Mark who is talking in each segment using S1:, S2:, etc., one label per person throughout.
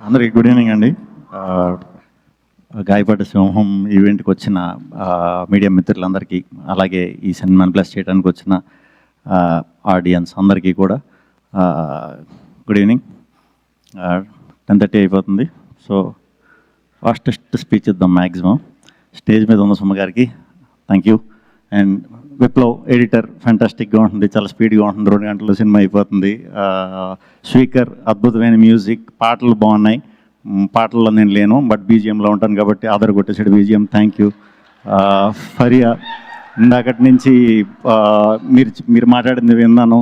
S1: అందరికీ good evening అండి. గాయపడ్డ సింహం ఈవెంట్కి వచ్చిన మీడియా మిత్రులందరికీ, అలాగే ఈ సినిమాని ప్లస్ చేయడానికి వచ్చిన ఆడియన్స్ అందరికీ కూడా గుడ్ ఈవినింగ్. 10:30 అయిపోతుంది. సో ఫాస్టెస్ట్ స్పీచ్ ఇద్దాం మ్యాక్సిమం. స్టేజ్ మీద ఉన్న సుమ గారికి thank you. And Viplav editor ఫ్యాంటాస్టిక్గా ఉంటుంది, చాలా స్పీడ్గా ఉంటుంది, 2 గంటల్లో సినిమా అయిపోతుంది. స్పీకర్ అద్భుతమైన మ్యూజిక్, పాటలు బాగున్నాయి. పాటల్లో నేను లేను, బట్ బీజిఎంలో ఉంటాను కాబట్టి ఆధార్ కొట్టేసాడు బీజిఎం. Thank you. ఫరియా, ఇందాకటి నుంచి మీరు మాట్లాడింది విన్నాను.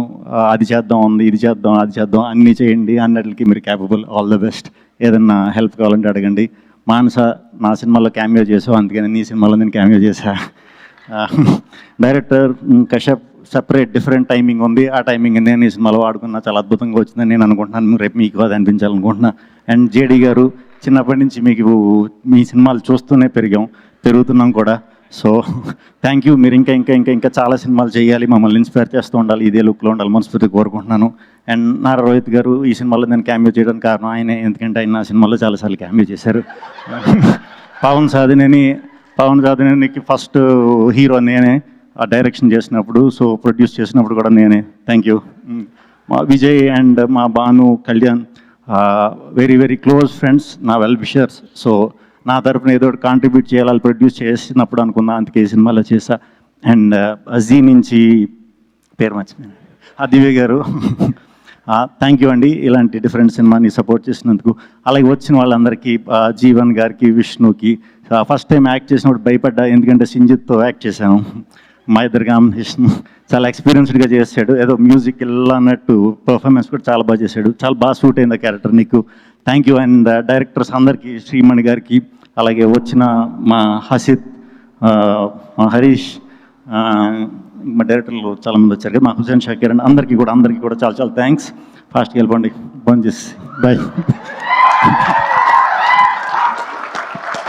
S1: అది చేద్దాం ఉంది, ఇది చేద్దాం, అది చేద్దాం, అన్నీ చేయండి, అన్నిటికి మీరు క్యాపబుల్. All the best. ఏదన్నా హెల్ప్ కావాలంటే అడగండి. మానస, నా సినిమాలో క్యామియో చేసావు, అందుకని నీ సినిమాలో నేను క్యామియో చేశా. Director Kashyap, separate different timing ఉంది. ఆ టైమింగ్ నేను ఈ సినిమాలో వాడుకున్నా, చాలా అద్భుతంగా వచ్చిందని నేను అనుకుంటున్నాను. రేపు మీకు అది అనిపించాలనుకుంటున్నా. అండ్ జేడీ గారు, చిన్నప్పటి నుంచి మీకు మీ సినిమాలు చూస్తూనే పెరుగుతున్నాం కూడా. So thank you. మీరు ఇంకా ఇంకా ఇంకా ఇంకా చాలా సినిమాలు చేయాలి, మమ్మల్ని ఇన్స్పైర్ చేస్తూ ఉండాలి, ఇదే లుక్లో ఉండాలి, మనస్ఫూర్తిగా కోరుకుంటున్నాను. అండ్ నారా రోహిత్ గారు, ఈ సినిమాలో నేను క్యామియో చేయడానికి కారణం ఆయనే, ఎందుకంటే ఆయన నా సినిమాలో చాలాసార్లు క్యామియో చేశారు. పవన్ సాధినేనికి ఫస్ట్ హీరో నేనే, ఆ డైరెక్షన్ చేసినప్పుడు, సో ప్రొడ్యూస్ చేసినప్పుడు కూడా నేనే. Thank you. మా విజయ్ అండ్ మా Bhanu, Kalyan, very very close friends, నా వెల్ విషర్స్. సో నా తరఫున ఏదో ఒకటి కాంట్రిబ్యూట్ చేయాలి, ప్రొడ్యూస్ చేసినప్పుడు అనుకున్నా, అందుకే ఈ సినిమాలో చేశా. అండ్ అజీ నుంచి పేరు మర్చిపోయాను, దివ్య గారు, థ్యాంక్ యూ అండి, ఇలాంటి డిఫరెంట్ సినిమాని సపోర్ట్ చేసినందుకు. అలాగే వచ్చిన వాళ్ళందరికీ, జీవన్ గారికి, విష్ణుకి. ఫస్ట్ టైం యాక్ట్ చేసినప్పుడు భయపడ్డా, ఎందుకంటే సింజిత్తో యాక్ట్ చేశాను. మా ఇద్దరు కాంబినేషన్, చాలా ఎక్స్పీరియన్స్డ్గా చేశాడు. ఏదో మ్యూజిక్ ఇలా అన్నట్టు పర్ఫార్మెన్స్ కూడా చాలా బాగా చేశాడు. చాలా బాగా సూట్ అయింది ఆ క్యారెక్టర్ నీకు. Thank you. అండ్ డైరెక్టర్స్ అందరికీ, శ్రీమణి గారికి, అలాగే వచ్చిన మా హసిత్, మా హరీష్, మా డైరెక్టర్లు చాలామంది వచ్చారు కదా, మా హుసేన్ షాకీర్ అండ్ అందరికీ కూడా చాలా చాలా థ్యాంక్స్. ఫాస్ట్గా వెళ్ళిపోండి, ఫోన్ చేసి బాయ్.